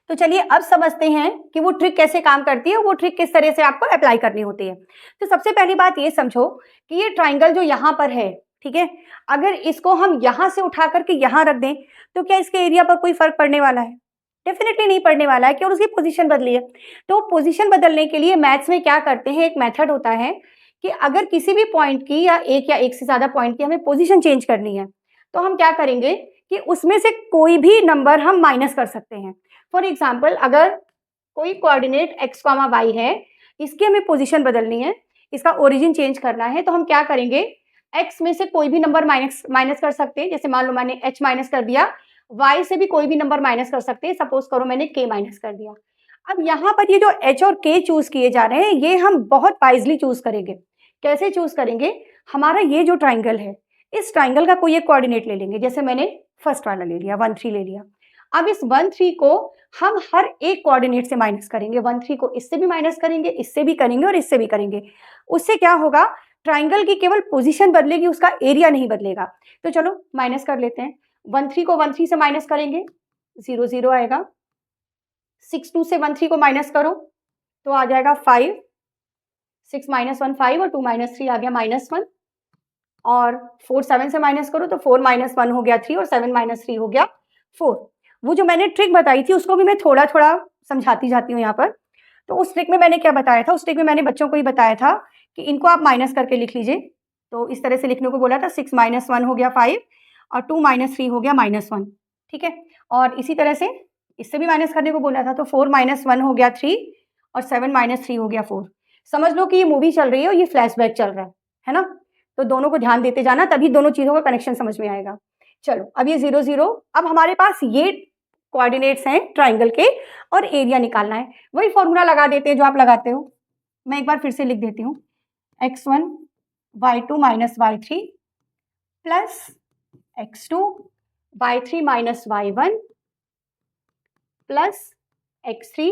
तो चलिए अब समझते हैं कि वो ट्रिक कैसे काम करती है, वो ट्रिक किस तरह से आपको अप्लाई करनी होती है। तो सबसे पहली बात ये समझो कि ये ट्राइंगल जो यहाँ पर है, ठीक है, अगर इसको हम यहाँ से उठा करके यहाँ रख दें तो क्या इसके एरिया पर कोई फर्क पड़ने वाला है? डेफिनेटली नहीं पड़ने वाला है कि और उसकी पोजीशन बदली है। तो पोजीशन बदलने के लिए मैथ्स में क्या करते हैं, एक मेथड होता है कि अगर किसी भी पॉइंट की या एक से ज्यादा पॉइंट की हमें पोजीशन चेंज करनी है तो हम क्या करेंगे कि उसमें से कोई भी नंबर हम माइनस कर सकते हैं। फॉर एग्जाम्पल, अगर कोई कोऑर्डिनेट x, y है, इसकी हमें पोजीशन बदलनी है, इसका ओरिजिन चेंज करना है, तो हम क्या करेंगे, x में से कोई भी नंबर माइनस कर सकते हैं। जैसे मान लो मैंने h माइनस कर दिया, y से भी कोई भी नंबर माइनस कर सकते हैं। सपोज करो मैंने k माइनस कर दिया। अब यहाँ पर ये जो h और k चूज किए जा रहे हैं, ये हम बहुत वाइजली चूज करेंगे। कैसे चूज करेंगे? हमारा ये जो ट्राइंगल है, इस ट्राइंगल का कोई एक कोऑर्डिनेट ले लेंगे। जैसे मैंने फर्स्ट वाला ले लिया, 1 3 ले लिया। अब इस 1 3 को हम हर एक कोऑर्डिनेट से माइनस करेंगे। 1 3 को इससे भी माइनस करेंगे, इससे भी करेंगे और इससे भी करेंगे। उससे क्या होगा, ट्राइंगल की केवल पोजीशन बदलेगी, उसका एरिया नहीं बदलेगा। तो चलो माइनस कर लेते हैं। 1 3 को 1 3 से माइनस करेंगे, 0 0 आएगा। 6 2 से 1 3 को माइनस करो तो आ जाएगा 5। 6 माइनस 1 5 और 2 माइनस 3 आ गया -1। और 4 7 से माइनस करो तो 4 माइनस 1 हो गया 3 और 7 माइनस 3 हो गया 4। वो जो मैंने ट्रिक बताई थी उसको भी मैं थोड़ा थोड़ा समझाती जाती हूँ यहाँ पर। तो उस ट्रिक में मैंने क्या बताया था, उस ट्रिक में मैंने बच्चों को ही बताया था कि इनको आप माइनस करके लिख लीजिए। तो इस तरह से लिखने को बोला था, 6 माइनस 1 हो गया 5 और 2 माइनस 3 हो गया -1, ठीक है। और इसी तरह से इससे भी माइनस करने को बोला था, तो 4 माइनस 1 हो गया 3 और 7 माइनस 3 हो गया 4। समझ लो कि ये मूवी चल रही है और ये फ्लैशबैक चल रहा है ना। तो दोनों को ध्यान देते जाना, तभी दोनों चीजों का कनेक्शन समझ में आएगा। चलो अब ये 0 0, अब हमारे पास ये कोऑर्डिनेट्स हैं ट्राइंगल के और एरिया निकालना है। वही फॉर्मूला लगा देते हैं जो आप लगाते हो। मैं एक बार फिर से लिख देती हूँ, x1 y2 minus y3 plus x2 y3 minus y1 plus x3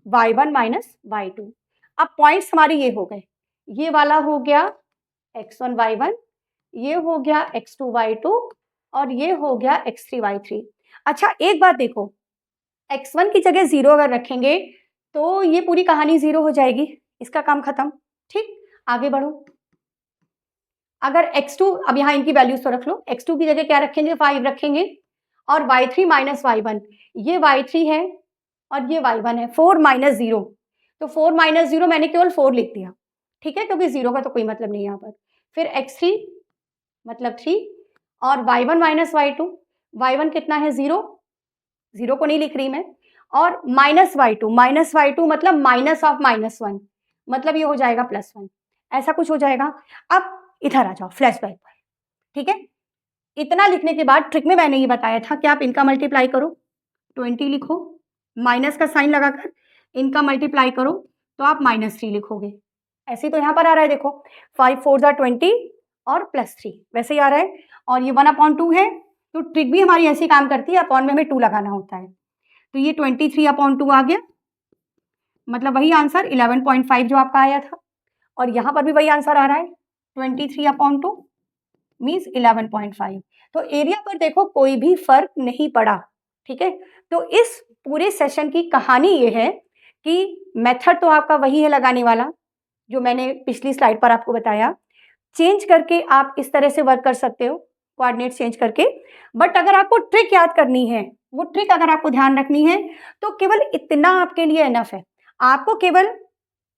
y1 minus y2। अब पॉइंट्स हमारे ये हो गए, ये वाला हो गया x1 y1, ये हो गया x2 y2 और ये हो गया x3 y3। अच्छा एक बात देखो, x1 की जगह 0 अगर रखेंगे तो ये पूरी कहानी 0 हो जाएगी, इसका काम खत्म। ठीक, आगे बढ़ो। अगर x2, अब यहाँ इनकी वैल्यूज तो रख लो, x2 की जगह क्या रखेंगे, 5 रखेंगे और y3 माइनस y1, ये y3 है और ये y1 है। 4 माइनस 0, तो 4 माइनस 0 मैंने केवल 4 लिख दिया, ठीक है, क्योंकि 0 का तो कोई मतलब नहीं यहाँ पर। फिर x3 मतलब 3 और y1 माइनस y2, y1 कितना है 0, 0 को नहीं लिख रही मैं, और माइनस y2 मतलब माइनस ऑफ -1, मतलब ये हो जाएगा +1, ऐसा कुछ हो जाएगा। अब इधर आ जाओ फ्लैशबैक पर, ठीक है। इतना लिखने के बाद ट्रिक में मैंने ये बताया था कि आप इनका मल्टीप्लाई करो, 20 लिखो, माइनस का साइन लगाकर इनका मल्टीप्लाई करो तो आप -3 लिखोगे। ऐसे तो यहाँ पर आ रहा है, देखो 5 4 20 और +3 वैसे ही आ रहा है, और ये 1/2 है। तो ट्रिक भी हमारी ऐसी काम करती है, अपॉन में हमें 2 लगाना होता है। तो ये 23/2 आ गया, मतलब वही आंसर 11.5 जो आपका आया था, और यहाँ पर भी वही आंसर आ रहा है 23/2 मीन्स 11.5। तो एरिया पर देखो कोई भी फर्क नहीं पड़ा, ठीक है। तो इस पूरे सेशन की कहानी ये है कि मेथड तो आपका वही है लगाने वाला, जो मैंने पिछली स्लाइड पर आपको बताया। चेंज करके आप इस तरह से वर्क कर सकते हो, कोऑर्डिनेट चेंज करके। बट अगर आपको ट्रिक याद करनी है, वो ट्रिक अगर आपको ध्यान रखनी है, तो केवल इतना आपके लिए इनफ है। आपको केवल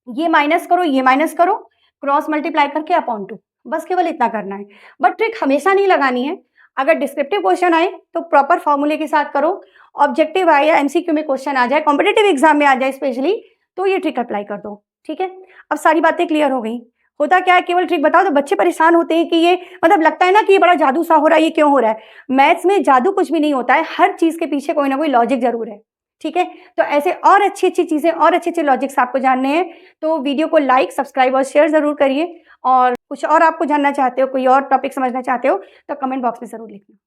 ये माइनस करो, ये माइनस करो, क्रॉस मल्टीप्लाई करके अपॉन 2, बस केवल इतना करना है। बट ट्रिक हमेशा नहीं लगानी है। अगर डिस्क्रिप्टिव क्वेश्चन आए तो प्रॉपर फॉर्मूले के साथ करो, ऑब्जेक्टिव आए या एमसीक्यू में क्वेश्चन आ जाए, कॉम्पिटेटिव एग्जाम में आ जाए स्पेशली, तो ये ट्रिक अप्लाई कर दो, ठीक है। अब सारी बातें क्लियर हो गई। होता क्या है, केवल ट्रिक बताओ तो बच्चे परेशान होते हैं कि ये मतलब लगता है ना कि ये बड़ा जादू सा हो रहा है, ये क्यों हो रहा है। मैथ्स में जादू कुछ भी नहीं होता है, हर चीज के पीछे कोई ना कोई लॉजिक जरूर है, ठीक है। तो ऐसे और अच्छी अच्छी चीजें और अच्छे अच्छे लॉजिक्स आपको जानने हैं तो वीडियो को लाइक, सब्सक्राइब और शेयर जरूर करिए। और कुछ और आपको जानना चाहते हो, कोई और टॉपिक समझना चाहते हो तो कमेंट बॉक्स में जरूर लिखना।